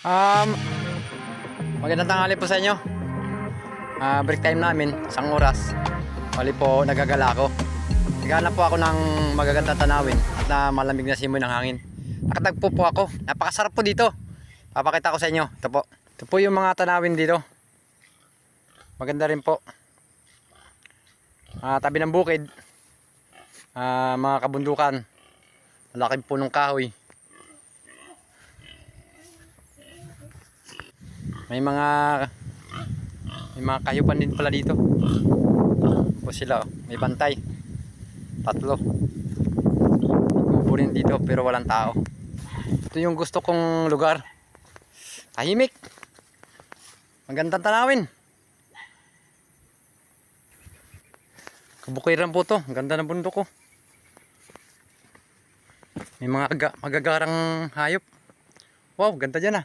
Um, Magandang tanghali po sa inyo. Break time namin, isang oras. Bali po, nagagala ako. Naghanap po ako ng magagandang tanawin at na malamig na simoy ng hangin. Nakatagpo po ako. Napakasarap po dito. Papakita ko sa inyo. Ito po. Ito po yung mga tanawin dito. Maganda rin po. Tabi ng bukid. Mga kabundukan. Malaking punong kahoy. May mga kayupan din pala dito. Po sila, may bantay. Tatlo. Kubo rin dito pero walang tao. Ito yung gusto kong lugar. Tahimik. Magandang tanawin. Kabukiran po to. Ang ganda ng bundok ko. May mga magagarang hayop. Wow, ganda dyan ah.